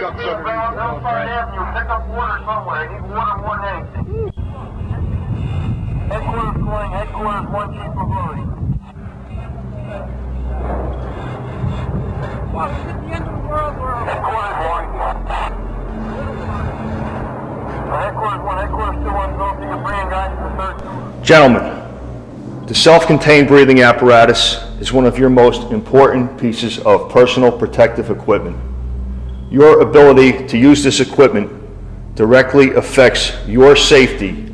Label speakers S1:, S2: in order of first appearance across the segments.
S1: ducks underneath.
S2: Hillside Avenue, pick up water somewhere. I need water more than anything. Headquarters calling, headquarters 1 Chief Mobility.
S3: Well, it's at the end of the world where
S2: Headquarters 1. Headquarters 2 1, go to your bringing guys to the third.
S4: Gentlemen, the self-contained breathing apparatus is one of your most important pieces of personal protective equipment. Your ability to use this equipment directly affects your safety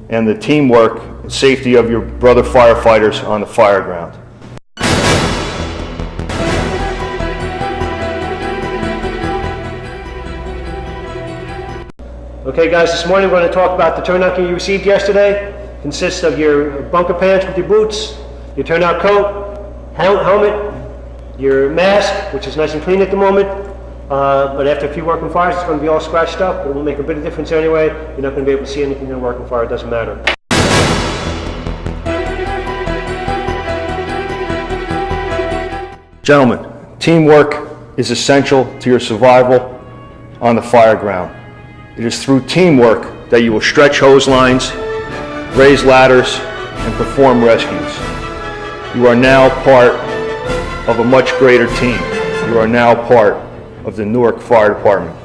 S4: and the teamwork and safety of your brother firefighters on the fire ground.
S5: Okay guys, this morning we're going to talk about the turnout gear you received yesterday. It consists of your bunker pants with your boots, your turnout coat, helmet, your mask, which is nice and clean at the moment, but after a few working fires it's going to be all scratched up, but it won't make a bit of difference anyway. You're not going to be able to see anything in a working fire, it doesn't matter.
S4: Gentlemen, teamwork is essential to your survival on the fire ground. It is through teamwork that you will stretch hose lines, raise ladders, and perform rescues. You are now part of a much greater team. You are now part of the Newark Fire Department.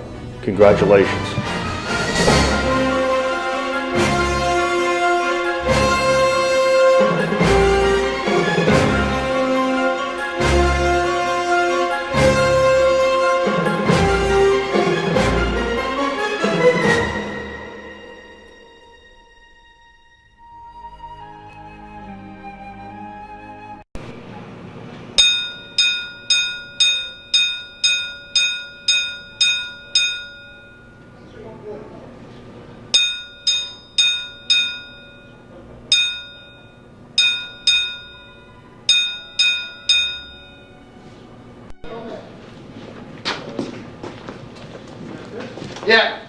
S4: Congratulations.
S1: Yeah.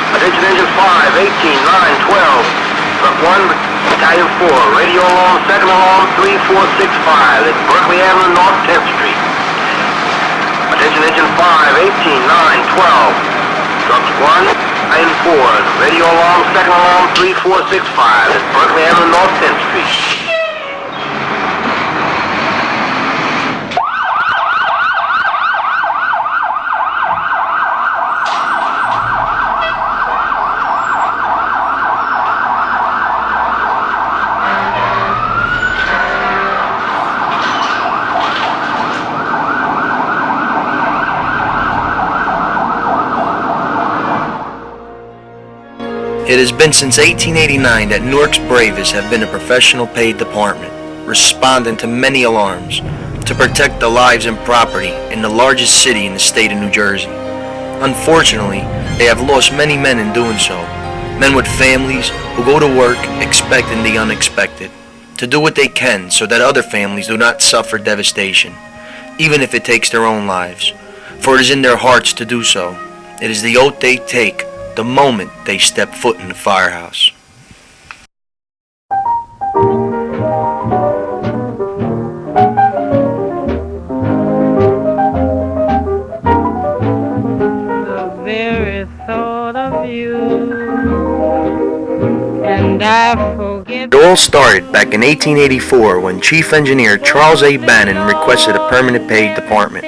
S2: Attention engine 5, 18, 9, 12. Truck 1, Battalion 4. Radio alarm, second alarm, 3465. That's Berkeley Avenue, North 10th Street. Attention engine 5, 18, 9, 12. Trucks 1, 9, 4. Radio alarm, second alarm, 3465. That's Berkeley Avenue, North 10th Street.
S6: It has been since 1889 that Newark's bravest have been a professional paid department, responding to many alarms to protect the lives and property in the largest city in the state of New Jersey. Unfortunately, they have lost many men in doing so, men with families who go to work expecting the unexpected, to do what they can so that other families do not suffer devastation, even if it takes their own lives, for it is in their hearts to do so. It is the oath they take the moment they step foot in the firehouse.
S3: the very thought of you, and I forget.
S6: It all started back in 1884 when Chief Engineer Charles A. Bannon requested a permanent paid department.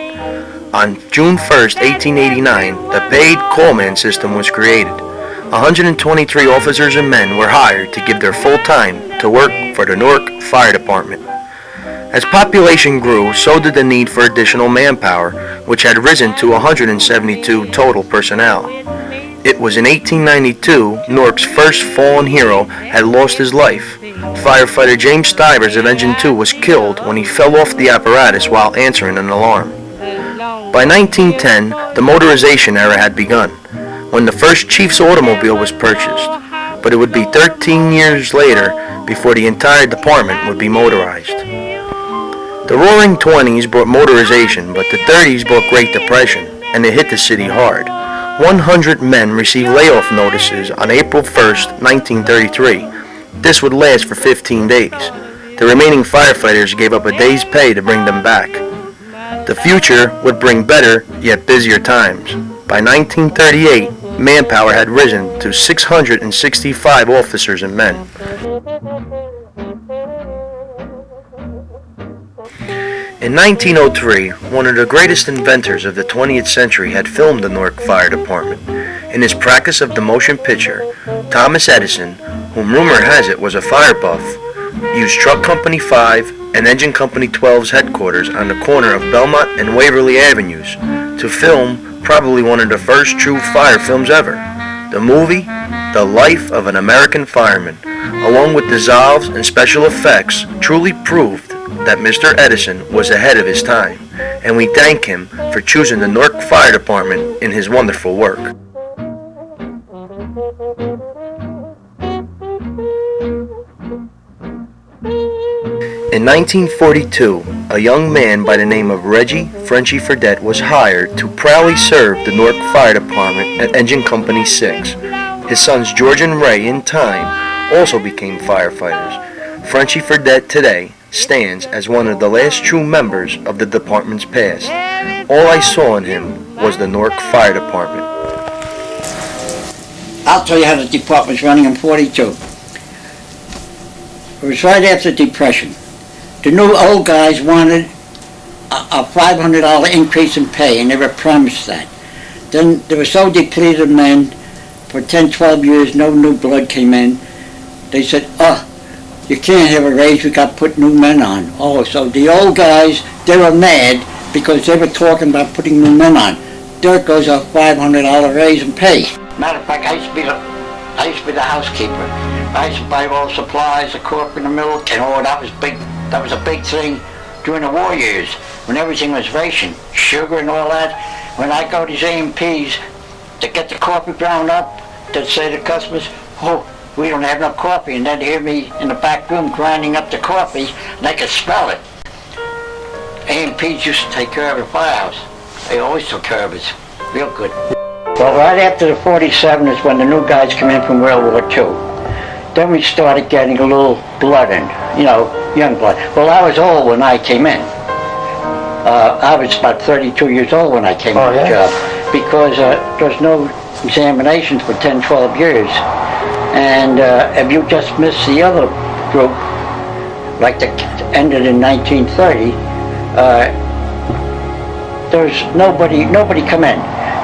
S6: On June 1st, 1889, the paid callman system was created. 123 officers and men were hired to give their full time to work for the Newark Fire Department. As population grew, so did the need for additional manpower, which had risen to 172 total personnel. It was in 1892 Newark's first fallen hero had lost his life. Firefighter James Stivers of Engine 2 was killed when he fell off the apparatus while answering an alarm. By 1910, the motorization era had begun, when the first Chief's automobile was purchased, but it would be 13 years later before the entire department would be motorized. The Roaring 20s brought motorization, but the 30s brought Great Depression. and it hit the city hard. 100 men received layoff notices on April 1st, 1933. This would last for 15 days. The remaining firefighters gave up a day's pay to bring them back. The future would bring better, yet busier times. By 1938, manpower had risen to 665 officers and men. In 1903, one of the greatest inventors of the 20th century had filmed the Newark Fire Department. In his practice of the motion picture, Thomas Edison, whom rumor has it was a fire buff, used Truck Company 5 and Engine Company 12's headquarters on the corner of Belmont and Waverly Avenues to film probably one of the first true fire films ever. The movie, The Life of an American Fireman, along with dissolves and special effects, truly proved that Mr. Edison was ahead of his time, and we thank him for choosing the Newark Fire Department in his wonderful work. In 1942, a young man by the name of Reggie Frenchy Fredette was hired to proudly serve the Newark Fire Department at Engine Company 6. His sons George and Ray, in time, also became firefighters. Frenchy Fredette today stands as one of the last true members of the department's past. All I saw in him was the Newark Fire Department.
S1: I'll tell you how the department's running in 42. It was right after the Depression. The new old guys wanted a $500 increase in pay, and they were promised that. Then they were so depleted men, for 10, 12 years, no new blood came in. They said, you can't have a raise, we got to put new men on. So the old guys, they were mad because they were talking about putting new men on. There goes a $500 raise in pay. Matter of fact, I used to be the housekeeper. I used to buy all supplies, the coffee and the milk, and all that was big. That was a big thing during the war years when everything was rationed, sugar and all that. When I go to these A&Ps to get the coffee ground up, they'd say to customers, we don't have no coffee, and they'd hear me in the back room grinding up the coffee, and they could smell it. A&Ps used to take care of the firehouse. They always took care of us, real good. Well, right after the 47 is when the new guys come in from World War II. Then we started getting a little blood in, young blood. Well, I was old when I came in. I was about 32 years old when I came on the job, because there was no examinations for 10, 12 years. And if you just missed the other group, like that ended in 1930, there's nobody come in.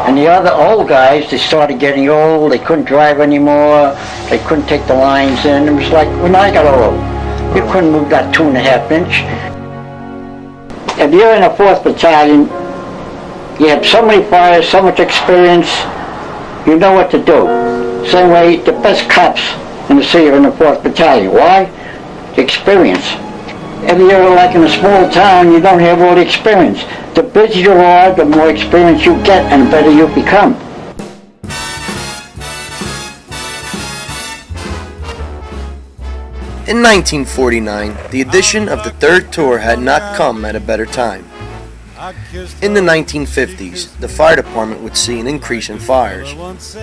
S1: And the other old guys, they started getting old, they couldn't drive anymore, they couldn't take the lines in. It was like when I got old, you couldn't move that 2.5 inch. If you're in the 4th Battalion, you have so many fires, so much experience, you know what to do. Same way, the best cops in the city are in the 4th Battalion. Why? Experience. If you're like in a small town, you don't have all the experience. The busier you are, the more experience you get and the better you become.
S6: In 1949, the addition of the third tour had not come at a better time. In the 1950s, the fire department would see an increase in fires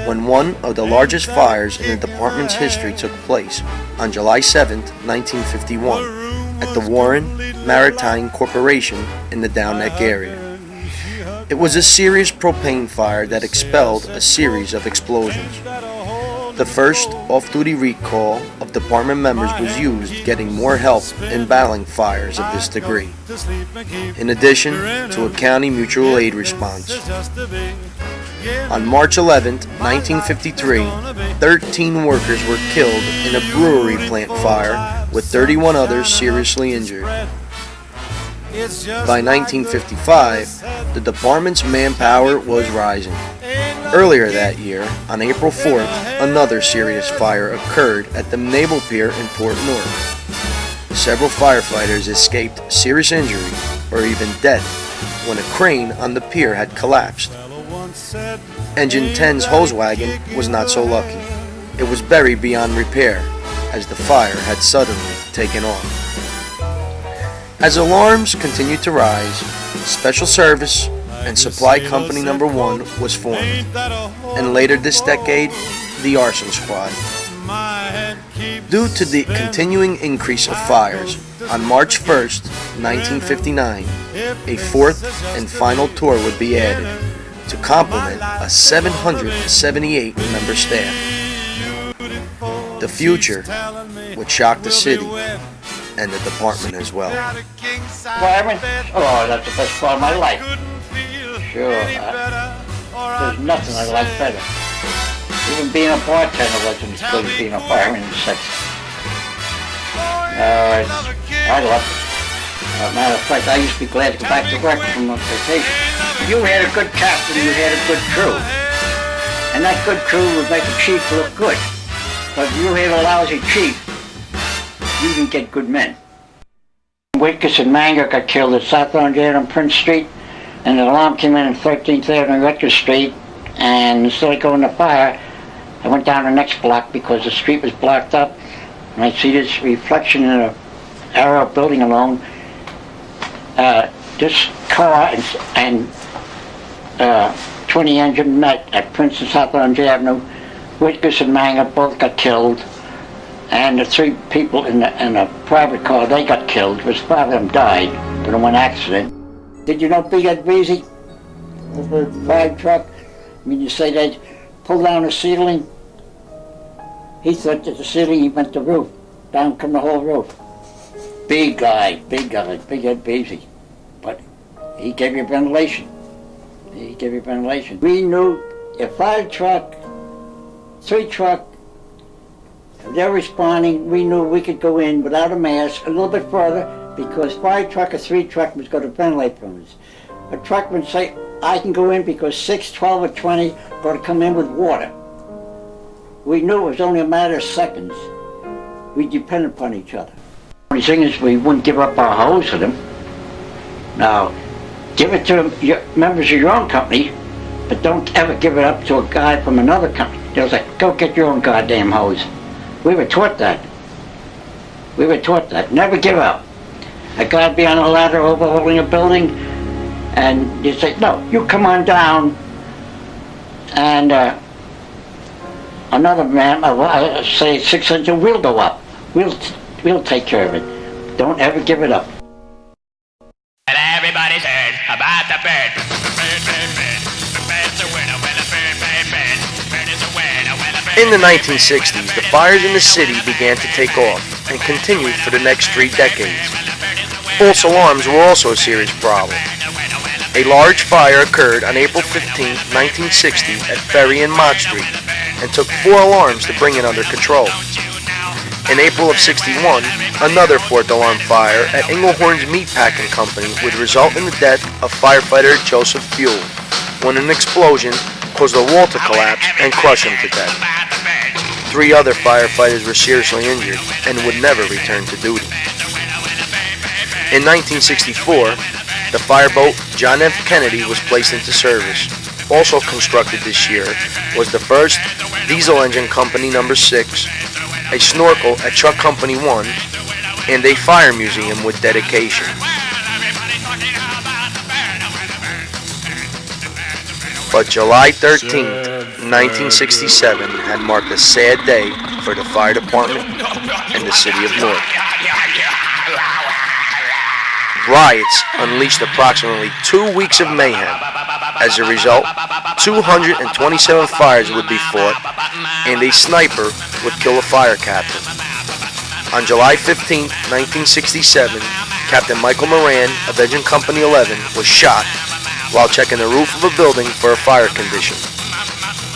S6: when one of the largest fires in the department's history took place on July 7, 1951, at the Warren Maritime Corporation in the Down Neck area. It was a serious propane fire that expelled a series of explosions. The first off-duty recall of department members was used, getting more help in battling fires of this degree, in addition to a county mutual aid response. On March 11, 1953, 13 workers were killed in a brewery plant fire, with 31 others seriously injured. By 1955, the department's manpower was rising. Earlier that year, on April 4th, another serious fire occurred at the Naval Pier in Port Newark. Several firefighters escaped serious injury or even death when a crane on the pier had collapsed. Engine 10's hose wagon was not so lucky. It was buried beyond repair as the fire had suddenly taken off. As alarms continued to rise, Special Service, and Supply Company Number 1 was formed. And later this decade, the Arson Squad. Due to the continuing increase of fires, on March 1st, 1959, a fourth and final tour would be added to complement a 778-member staff. The future would shock the city and the department as well.
S1: Fireman? Oh, that's the best part of my life. Sure. There's nothing I like better. Even being a bartender wasn't as good as being a fireman in the '60s. I loved it. As a matter of fact, I used to be glad to go back to work from a vacation. You had a good captain, you had a good crew. And that good crew would make a chief look good. But if you had a lousy chief, you didn't get good men. Whitkus and Manger got killed at South Orange Avenue on Prince Street, and the alarm came in at 13th Avenue Rector Street, and instead of going to fire, I went down the next block because the street was blocked up, and I see this reflection in an arrow building alone. This car and 20 engine met at Prince and South Orange Avenue. Whitkus and Manger both got killed, and the three people in a private car, they got killed. It was 5 of them died, but in one accident. Did you know Big Ed Beasy, the fire truck? I mean, you say they pulled down the ceiling. He thought that the ceiling, he meant the roof. Down come the whole roof. Big guy, Big Ed Beasy. But he gave you ventilation. He gave you ventilation. We knew a fire truck, 3 truck, if they're responding, we knew we could go in without a mask a little bit further because fire truck or 3 truck was going to ventilate from us. A truck would say, I can go in because 6, 12, or 20 are going to come in with water. We knew it was only a matter of seconds. We depended upon each other. The only thing is we wouldn't give up our hose to them. Now, give it to members of your own company, but don't ever give it up to a guy from another company. They'll say, go get your own goddamn hose. We were taught that. We were taught that. Never give up. A guy would be on a ladder overhauling a building, and you say, no, you come on down, and another man, say 6 engine, we'll go up. We'll take care of it. Don't ever give it up.
S7: And everybody's heard about the bird. Bird, bird, bird. The bird's a winner when the bird, bird, bird. Bird is a winner when the bird.
S6: In the 1960s, the fires in the city began to take off and continued for the next 3 decades. False alarms were also a serious problem. A large fire occurred on April 15, 1960 at Ferry and Mott Street and took 4 alarms to bring it under control. In April of '61, another 4th alarm fire at Englehorn's Meatpacking Company would result in the death of firefighter Joseph Buell when an explosion caused the wall to collapse and crush him to death. 3 other firefighters were seriously injured and would never return to duty. In 1964, the fireboat John F. Kennedy was placed into service. Also constructed this year was the first diesel engine company number 6, a snorkel at Truck Company 1, and a fire museum with dedication. But July 13th, 1967 had marked a sad day for the fire department and the city of Newark. Riots unleashed approximately 2 weeks of mayhem. As a result, 227 fires would be fought, and a sniper would kill a fire captain. On July 15, 1967, Captain Michael Moran of Engine Company 11 was shot while checking the roof of a building for a fire condition.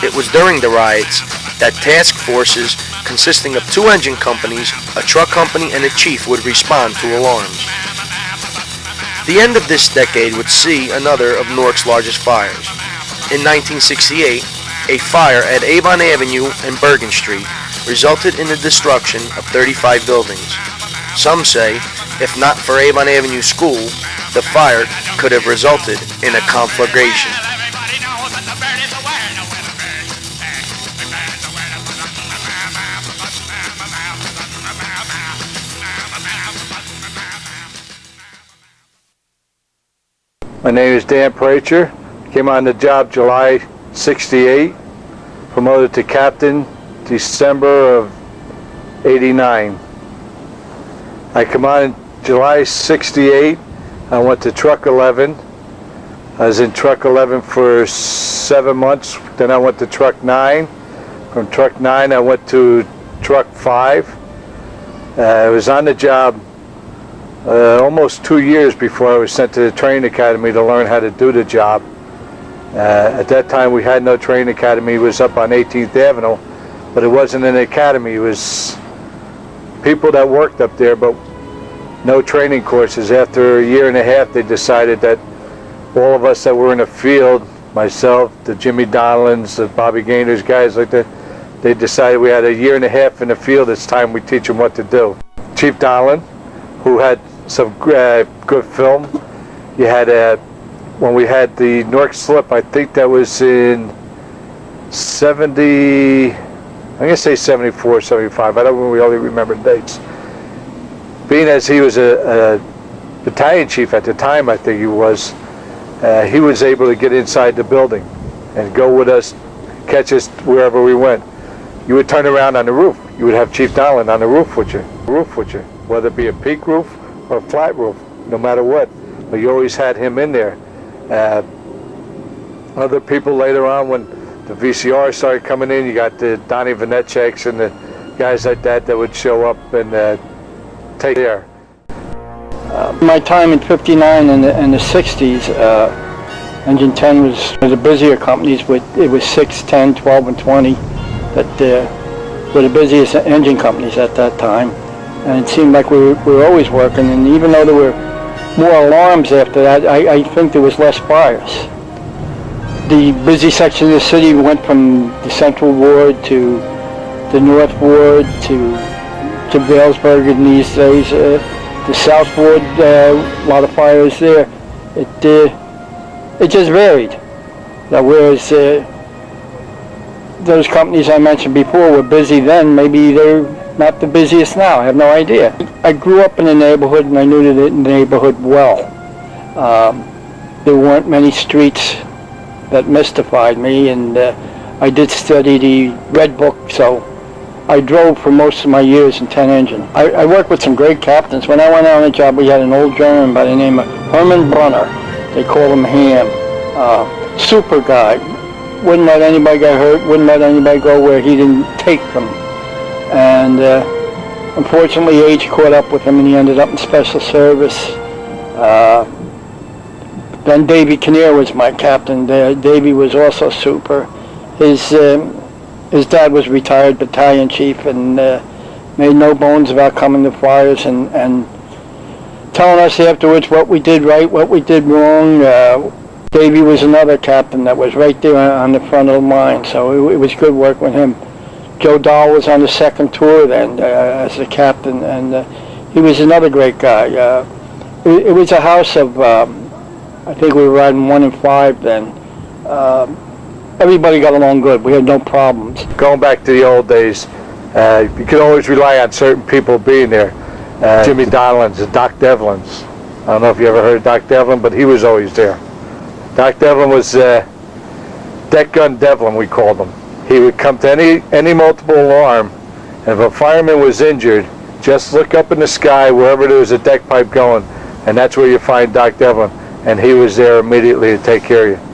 S6: It was during the riots that task forces consisting of 2 engine companies, a truck company, and a chief would respond to alarms. The end of this decade would see another of Newark's largest fires. In 1968, a fire at Avon Avenue and Bergen Street resulted in the destruction of 35 buildings. Some say, if not for Avon Avenue School, the fire could have resulted in a conflagration.
S8: My name is Dan Pracher. Came on the job July 68, promoted to captain December of 89. I come on in July 68. I went to truck 11. I was in truck 11 for 7 months. Then I went to truck 9. From truck 9 I went to truck 5. I was on the job almost 2 years before I was sent to the training academy to learn how to do the job. At that time we had no training academy. It was up on 18th Avenue, but it wasn't an academy. It was people that worked up there, but no training courses. After a year and a half they decided that all of us that were in the field, myself, the Jimmy Donlins, the Bobby Gaynors, guys like that, they decided we had a year and a half in the field, it's time we teach them what to do. Chief Donlin, who had some good film. You had when we had the Newark slip, I think that was in 70, I'm going to say 74, 75, I don't really remember dates. Being as he was a battalion chief at the time, I think he was able to get inside the building and go with us, catch us wherever we went. You would turn around on the roof. You would have Chief Donlin on the roof with you, whether it be a peak roof or a flat roof, no matter what. But you always had him in there. Other people later on, when the VCR started coming in, you got the Donnie Vanetcheks and the guys like that would show up and take care.
S9: My time in '59 and the '60s, Engine 10 was one of the busier companies. It was 6, 10, 12, and 20 that were the busiest engine companies at that time. And it seemed like we were always working. And even though there were more alarms after that, I think there was less fires. The busy section of the city went from the Central Ward to the North Ward to Vailsburg in these days. The South Ward, a lot of fires there. It just varied. Now, whereas those companies I mentioned before were busy then, maybe they're not the busiest now. I have no idea. I grew up in the neighborhood and I knew the neighborhood well. There weren't many streets that mystified me, and I did study the Red Book, so I drove for most of my years in 10 engine. I worked with some great captains. When I went out on a job, we had an old German by the name of Herman Brunner. They called him Ham. Super guy. Wouldn't let anybody get hurt, wouldn't let anybody go where he didn't take them. And unfortunately, age caught up with him and he ended up in special service. Then Davy Kinnear was my captain. Davy was also super. His dad was retired battalion chief and made no bones about coming to fires and telling us afterwards what we did right, what we did wrong. Davy was another captain that was right there on the front of the line, so it was good work with him. Joe Dahl was on the second tour then as the captain, and he was another great guy. It was a house of, I think we were riding 1 and 5 then. Everybody got along good. We had no problems.
S8: Going back to the old days, you could always rely on certain people being there. Jimmy Donlins and Doc Devlins. I don't know if you ever heard of Doc Devlin, but he was always there. Doc Devlin was Deck Gun Devlin, we called him. He would come to any multiple alarm, and if a fireman was injured, just look up in the sky wherever there was a deck pipe going, and that's where you find Doc Devlin, and he was there immediately to take care of you.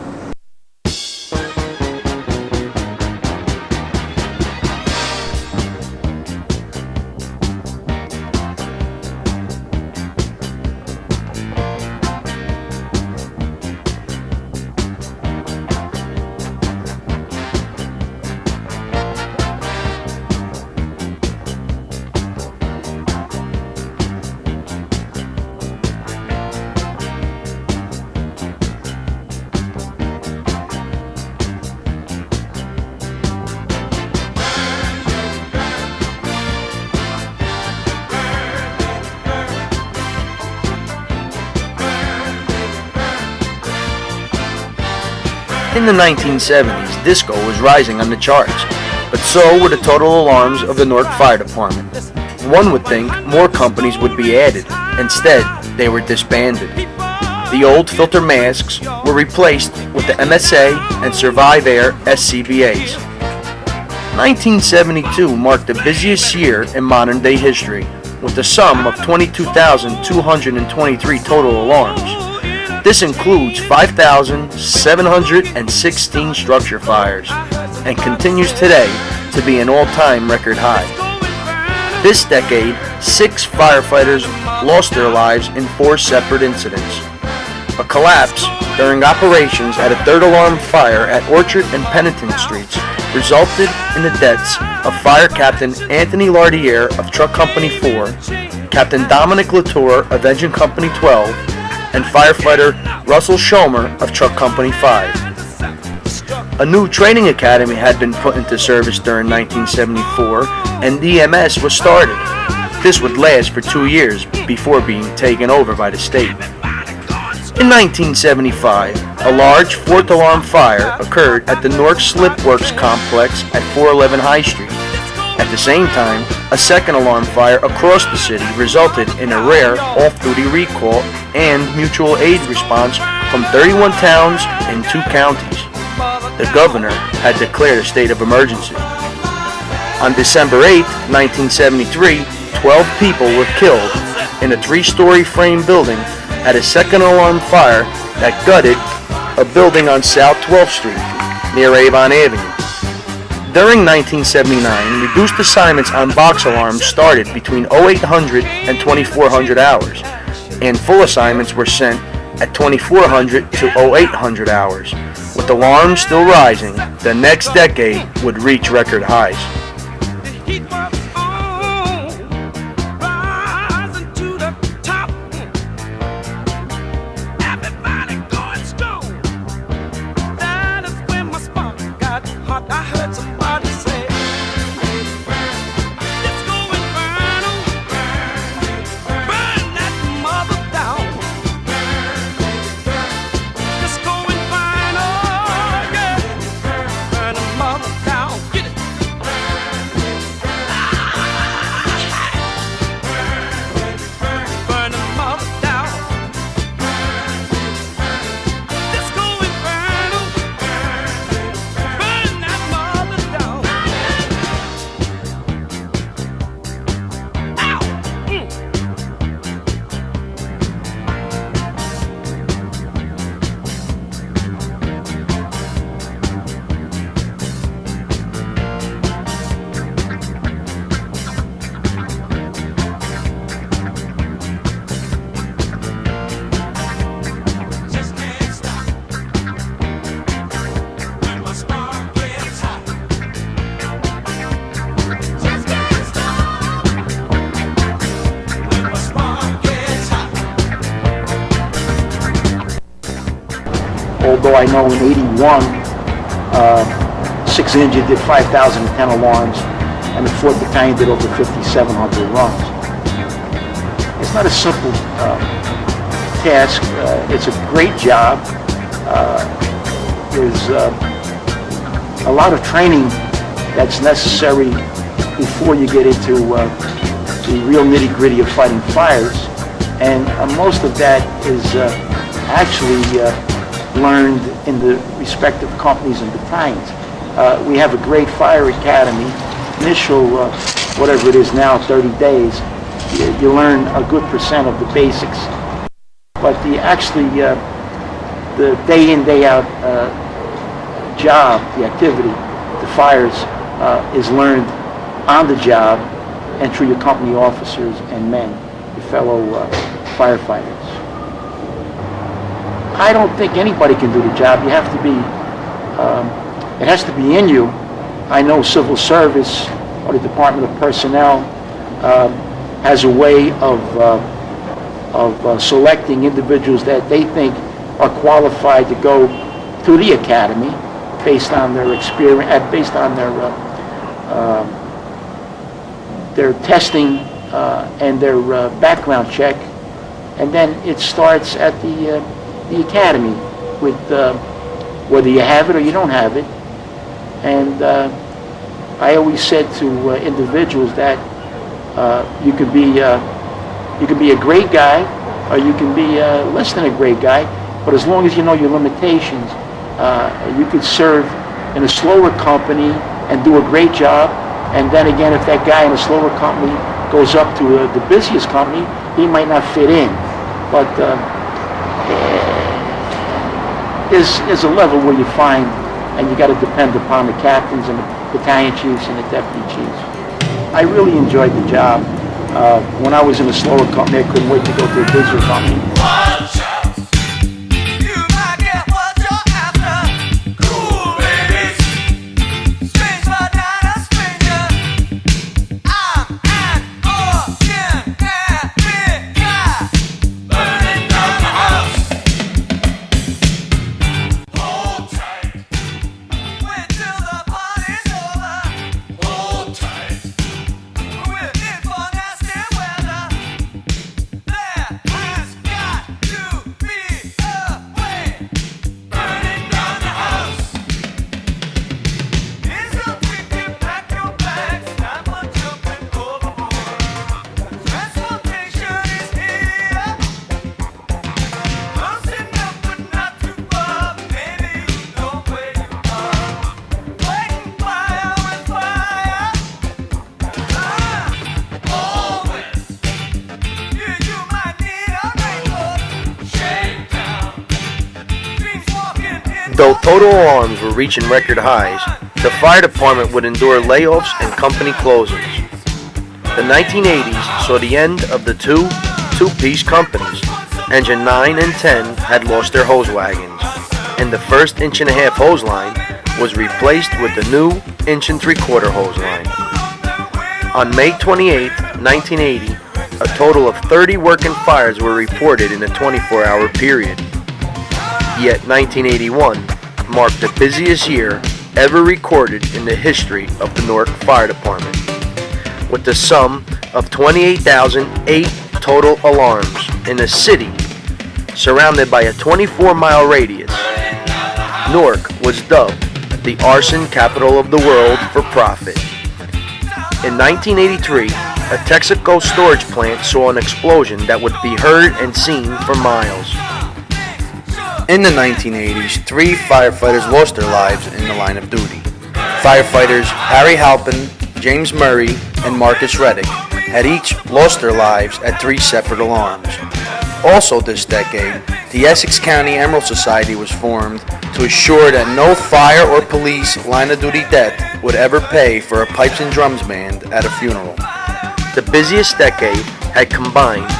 S6: In the 1970s, disco was rising on the charts, but so were the total alarms of the Newark Fire Department. One would think more companies would be added. Instead, they were disbanded. The old filter masks were replaced with the MSA and Survive Air SCBAs. 1972 marked the busiest year in modern day history, with a sum of 22,223 total alarms. This includes 5,716 structure fires, and continues today to be an all-time record high. This decade, 6 firefighters lost their lives in 4 separate incidents. A collapse during operations at a third alarm fire at Orchard and Pennington Streets resulted in the deaths of Fire Captain Anthony Lardiere of Truck Company 4, Captain Dominic Latour of Engine Company 12, and firefighter Russell Schomer of Truck Company 5. A new training academy had been put into service during 1974, and EMS was started. This would last for 2 years before being taken over by the state. In 1975, a large 4th alarm fire occurred at the Newark Slip Works complex at 411 High Street. At the same time, a 2nd alarm fire across the city resulted in a rare off-duty recall and mutual aid response from 31 towns in 2 counties. The governor had declared a state of emergency. On December 8, 1973, 12 people were killed in a 3-story frame building at a 2nd alarm fire that gutted a building on South 12th Street near Avon Avenue. During 1979, reduced assignments on box alarms started between 0800 and 2400 hours, and full assignments were sent at 2400 to 0800 hours. With alarms still rising, the next decade would reach record highs.
S10: Although I know in '81, 6th Engine did 5,010 alarms, and the 4th Battalion did over 5,700 runs. It's not a simple task. It's a great job. There's a lot of training that's necessary before you get into the real nitty-gritty of fighting fires, and most of that is actually learned in the respective companies and battalions. We have a great fire academy. Initial, whatever it is now, 30 days, you learn a good percent of the basics. But the day in, day out job, the activity, the fires, is learned on the job and through your company officers and men, your fellow firefighters. I don't think anybody can do the job. You have to be, it has to be in you. I know civil service or the Department of Personnel has a way of selecting individuals that they think are qualified to go to the academy based on their experience, based on their testing and their background check, and then it starts at the academy with whether you have it or you don't have it. And I always said to individuals that you could be a great guy or you can be less than a great guy. But as long as you know your limitations, you could serve in a slower company and do a great job. And then again, if that guy in a slower company goes up to the busiest company, he might not fit in. But there's a level where you find, and you got to depend upon the captains and the battalion chiefs and the deputy chiefs. I really enjoyed the job. When I was in a slower company, I couldn't wait to go to a busier company.
S6: Though total alarms were reaching record highs, the fire department would endure layoffs and company closings. The 1980s saw the end of the two-piece companies. Engine 9 and 10 had lost their hose wagons, and the first inch-and-a-half hose line was replaced with the new inch-and-three-quarter hose line. On May 28, 1980, a total of 30 working fires were reported in a 24-hour period. Yet 1981 marked the busiest year ever recorded in the history of the Newark Fire Department, with the sum of 28,008 total alarms in a city surrounded by a 24-mile radius. Newark was dubbed the arson capital of the world for profit. In 1983, a Texaco storage plant saw an explosion that would be heard and seen for miles.
S11: In the 1980s, 3 firefighters lost their lives in the line of duty. Firefighters Harry Halpin, James Murray, and Marcus Reddick had each lost their lives at 3 separate alarms. Also this decade, the Essex County Emerald Society was formed to assure that no fire or police line of duty death would ever pay for a pipes and drums band at a funeral.
S6: The busiest decade had combined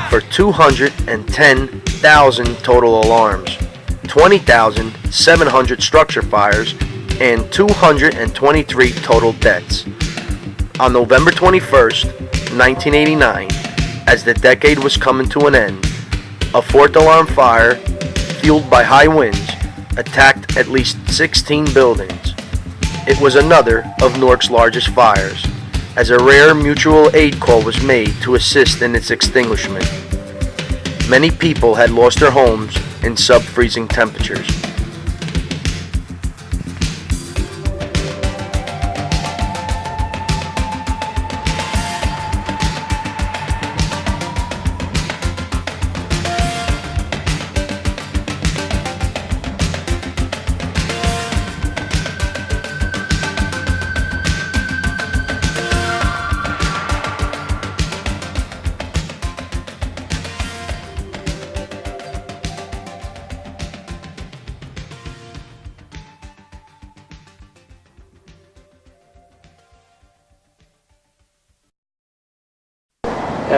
S6: for 210,000 total alarms, 20,700 structure fires, and 223 total deaths. On November 21st, 1989, as the decade was coming to an end, a 4th alarm fire, fueled by high winds, attacked at least 16 buildings. It was another of Newark's largest fires, as a rare mutual aid call was made to assist in its extinguishment. Many people had lost their homes in sub-freezing temperatures.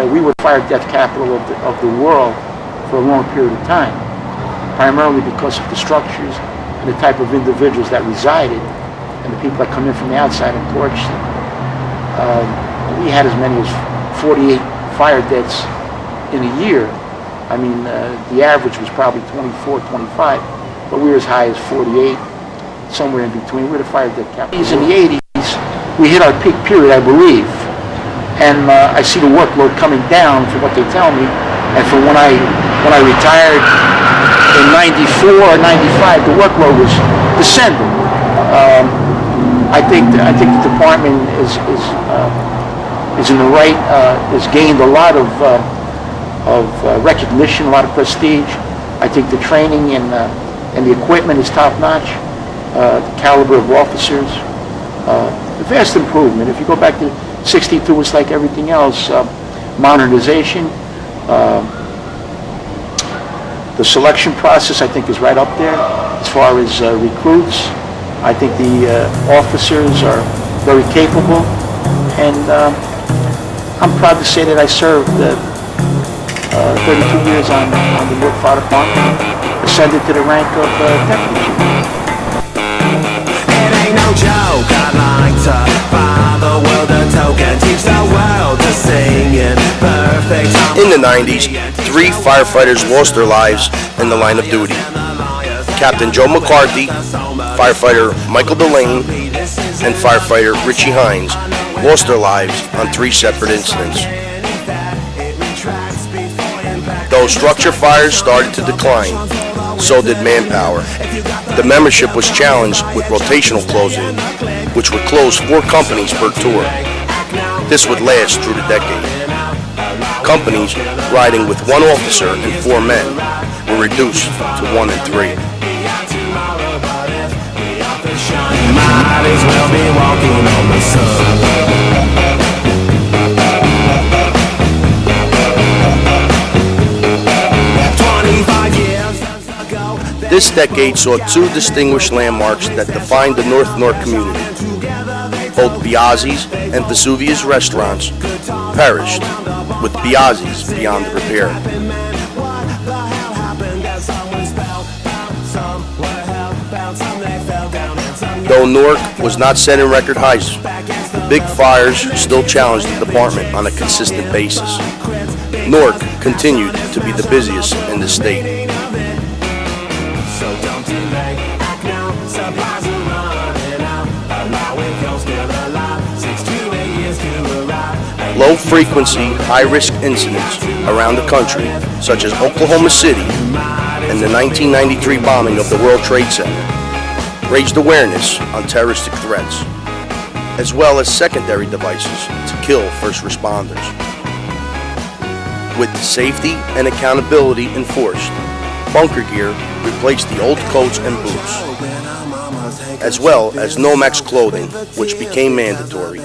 S10: We were fire death capital of the world for a long period of time, primarily because of the structures and the type of individuals that resided and the people that come in from the outside and torch them. We had as many as 48 fire deaths in a year. I mean, the average was probably 24, 25, but we were as high as 48, somewhere in between. We were the fire death capital. In the 80s, we hit our peak period, I believe. And I see the workload coming down from what they tell me, and from when I retired in '94 or '95, the workload was descending. I think the department is in the right, has gained a lot of recognition, a lot of prestige. I think the training and the equipment is top-notch. The caliber of officers, a vast improvement. If you go back to 62, it's like everything else. Modernization. The selection process, I think, is right up there as far as recruits. I think the officers are very capable, and I'm proud to say that I served 32 years on the Newark Fire Department, ascended to the rank of deputy chief.
S12: It ain't no joke, I'd like to buy the world a token, teach the world to sing in perfect harmony.
S6: In the 90s, 3 firefighters lost their lives in the line of duty. Captain Joe McCarthy, firefighter Michael Delane, and firefighter Richie Hines lost their lives on 3 separate incidents. Though structure fires started to decline, so did manpower. The membership was challenged with rotational closing, which would close 4 companies per tour. This would last through the decade. Companies riding with 1 officer and 4 men were reduced to 1 and 3.
S12: Might as well be walking on the sun.
S6: This decade saw 2 distinguished landmarks that defined the North Newark community. Both Biazzi's and Vesuvius restaurants perished, with Biazzi's beyond repair. Though Newark was not setting record highs, the big fires still challenged the department on a consistent basis. Newark continued to be the busiest in the state. Low-frequency, high-risk incidents around the country, such as Oklahoma City and the 1993 bombing of the World Trade Center, raised awareness on terroristic threats, as well as secondary devices to kill first responders. With safety and accountability enforced, bunker gear replaced the old coats and boots, as well as Nomex clothing, which became mandatory.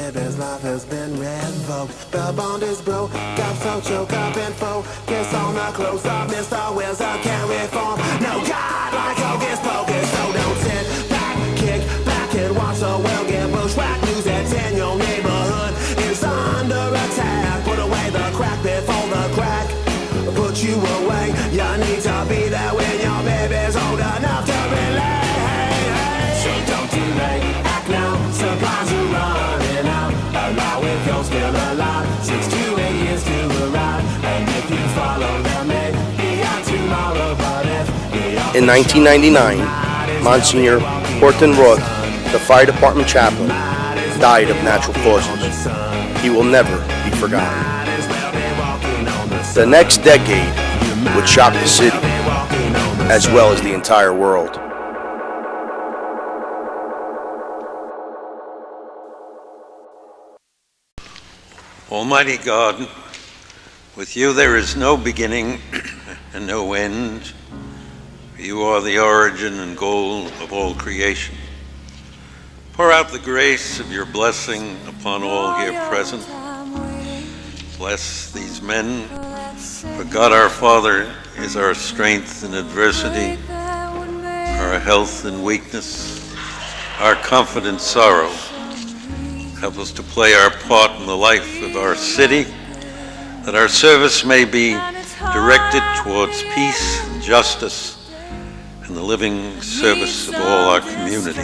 S6: In 1999, Monsignor Horton Roth, the fire department chaplain, died of natural causes. He will never be forgotten. The next decade would shock the city, as well as the entire world.
S13: Almighty God, with you there is no beginning and no end. You are the origin and goal of all creation. Pour out the grace of your blessing upon all here present. Bless these men, for God our Father is our strength in adversity, our health in weakness, our comfort in sorrow. Help us to play our part in the life of our city, that our service may be directed towards peace and justice and the living service of all our community.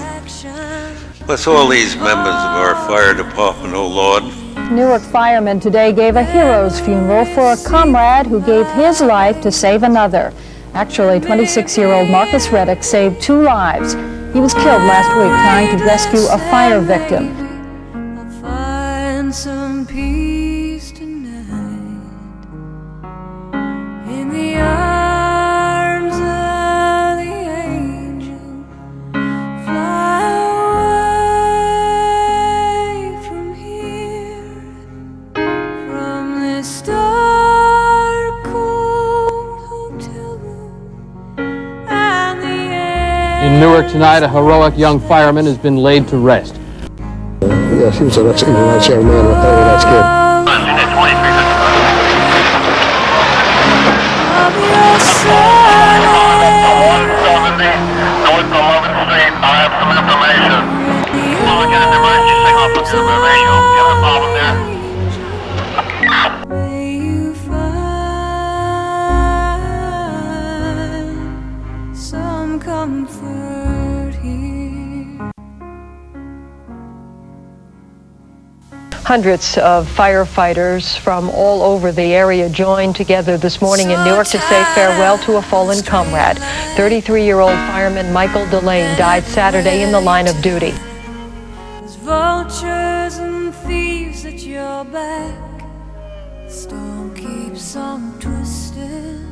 S13: Bless all these members of our fire department, O Lord.
S14: Newark firemen today gave a hero's funeral for a comrade who gave his life to save another. Actually, 26-year-old Marcus Reddick saved 2 lives. He was killed last week trying to rescue a fire victim.
S15: I'll find some peace tonight in the arms of the angel. Fly away from here, from this dark corner.
S16: Newark tonight, a heroic young fireman has been laid to rest.
S17: Yes, he was a nice young man. I'll tell you, that's good.
S2: North 11th Street, I have some information. I'll get an emergency signal from your radio. You have a problem there?
S15: May you find some comfort here.
S18: Hundreds of firefighters from all over the area joined together this morning in Newark to say farewell to a fallen comrade. 33-year-old fireman Michael Delane died Saturday in the line of duty.
S15: There's vultures and thieves at your back. Storm keeps on twisting.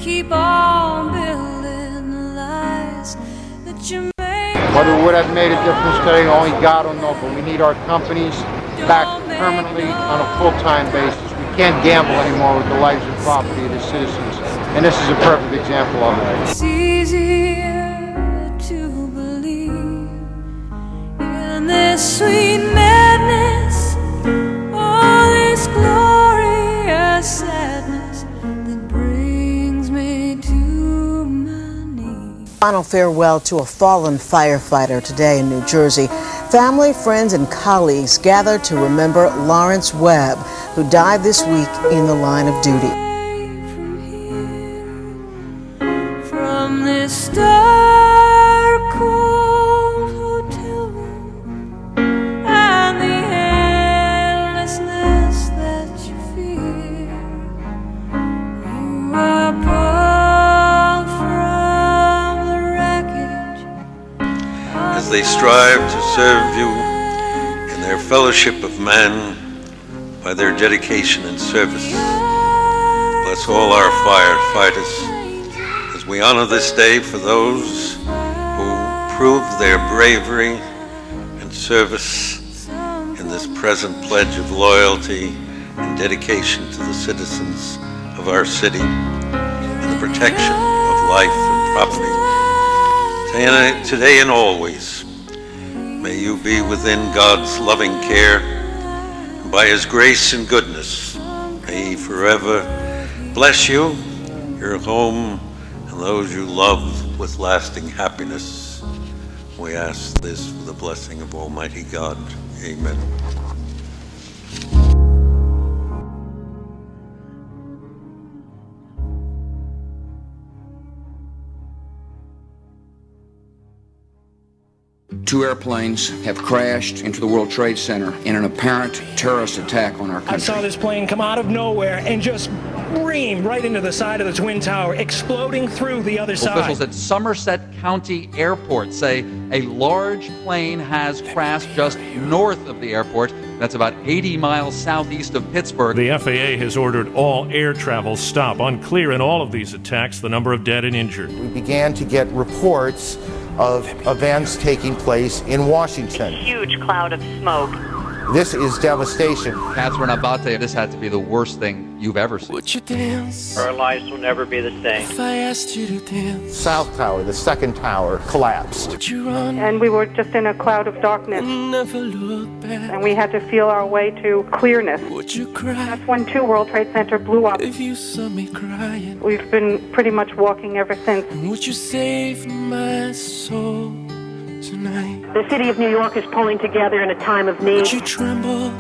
S15: Keep on building the lies that you made.
S19: Whether it would have made a difference today, only God will know, but we need our companies back permanently on a full-time basis. We can't gamble anymore with the lives and property of the citizens, and this is a perfect example of it.
S15: It's easier to believe in this sweet madness, all this glorious sadness that brings me to my knees.
S20: Final farewell to a fallen firefighter today in New Jersey. Family, friends, and colleagues gathered to remember Lawrence Webb, who died this week in the line of duty.
S15: From this dark, cold hotel room and the endlessness that you fear, you are pulled from the wreckage.
S13: As they strive to serve you in their fellowship of man by their dedication and service. Bless all our firefighters as we honor this day for those who proved their bravery and service in this present pledge of loyalty and dedication to the citizens of our city and the protection of life and property. Today and always, may you be within God's loving care, and by His grace and goodness, may He forever bless you, your home, and those you love with lasting happiness. We ask this for the blessing of Almighty God. Amen.
S21: Two airplanes have crashed into the World Trade Center in an apparent terrorist attack on our country.
S22: I saw this plane come out of nowhere and just ream right into the side of the Twin Tower, exploding through the other side.
S23: Officials at Somerset County Airport say a large plane has crashed just north of the airport. That's about 80 miles southeast of Pittsburgh.
S24: The FAA has ordered all air travel stop. Unclear in all of these attacks the number of dead and injured.
S25: We began to get reports of events taking place in Washington.
S26: A huge cloud of smoke.
S25: This is devastation.
S23: Catherine Abate, this had to be the worst thing you've ever seen.
S27: Would you dance?
S28: Our lives will never be the same.
S27: If I asked you to dance.
S25: South Tower, the second tower, collapsed.
S27: Would you run?
S29: And we were just in a cloud of darkness.
S27: Never look back.
S29: And we had to feel our way to clearness.
S27: Would you cry?
S29: That's when World Trade Center blew up.
S27: If you saw me crying.
S29: We've been pretty much walking ever since.
S27: And would you save my soul tonight?
S26: The city of New York is pulling together in a time of need.
S27: Would you tremble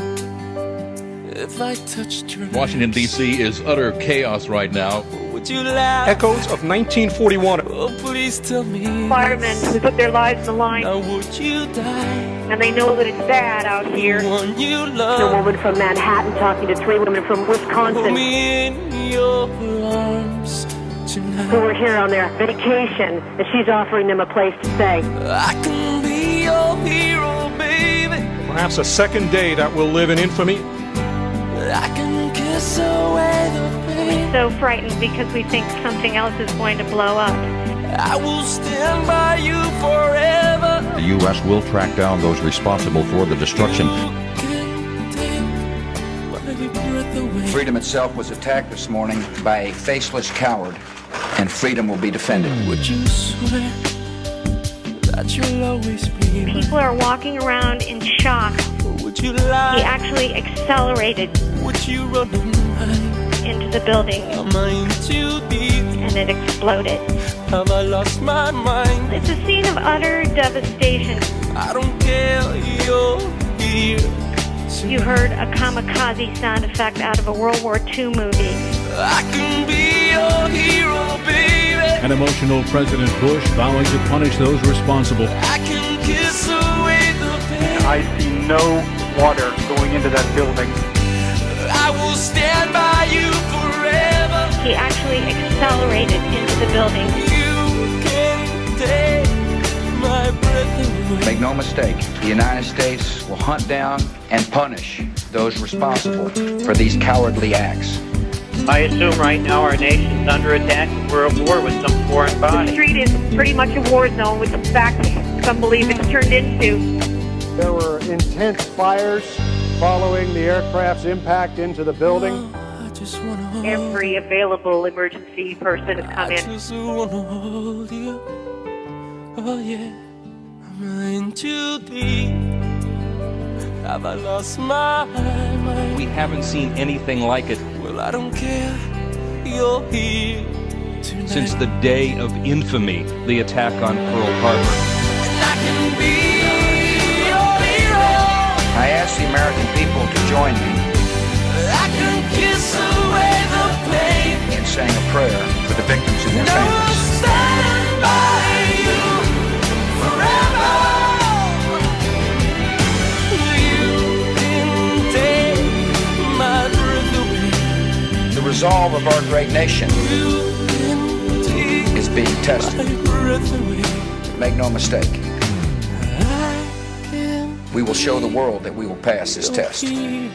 S27: if I touched your
S30: Washington, D.C. is utter chaos right now.
S27: Would you laugh?
S31: Echoes of 1941.
S27: Oh, please tell me.
S26: Firemen who put their lives on the line.
S27: Now would you die?
S26: And they know that it's bad out here.
S27: One you love.
S26: A woman from Manhattan talking to three women from Wisconsin.
S27: Put me in your arms tonight.
S26: Who were here on their vacation, and she's offering them a place to stay.
S27: I can be your hero, baby.
S31: Perhaps a second day that will live in infamy.
S27: I can kiss away the pain.
S26: We're so frightened because we think something else is going to blow up.
S27: I will stand by you forever.
S32: The U.S. will track down those responsible for the destruction.
S21: Freedom itself was attacked this morning by a faceless coward, and freedom will be defended.
S27: Would you swear that you'll always be mine.
S1: People are walking around in shock.
S27: Would you lie?
S1: He actually accelerated
S27: Would you run behind?
S1: into the building
S27: Am I in too deep?
S1: and it exploded.
S27: Have I lost my mind?
S1: It's a scene of utter devastation.
S27: I don't care, you're here.
S1: You heard a kamikaze sound effect out of a World War II movie.
S27: I can be your hero, baby.
S3: An emotional President Bush vowing to punish those responsible.
S27: I can kiss away the pain.
S19: I see no water going into that building.
S27: I will stand by you forever.
S1: He actually accelerated into the building.
S27: You can take my breath away.
S21: Make no mistake, the United States will hunt down and punish those responsible for these cowardly acts.
S28: I assume right now our nation's under attack and we're at war with some foreign
S26: The
S28: body.
S26: street is pretty much a war zone, which in fact some believe it's turned into.
S19: There were intense fires following the aircraft's impact into the building.
S27: I just wanna hold
S26: Every available emergency person has come
S27: I
S26: in.
S27: just wanna hold you. Oh yeah, am I in too deep? Have I lost my mind?
S4: We haven't seen anything like it
S27: Well, I don't care. You're here tonight.
S4: since the day of infamy, the attack on Pearl Harbor.
S27: And I can be your hero.
S21: I ask the American people to join me
S27: I can kiss away the pain.
S21: in saying a prayer for the victims and their
S27: And I will
S21: families.
S27: stand by you forever. You can take my breath away.
S21: The resolve of our great nation
S27: You can take
S21: is being tested.
S27: my breath away.
S21: Make no mistake,
S27: I can
S21: we will show the world that we will pass this test.
S27: hero.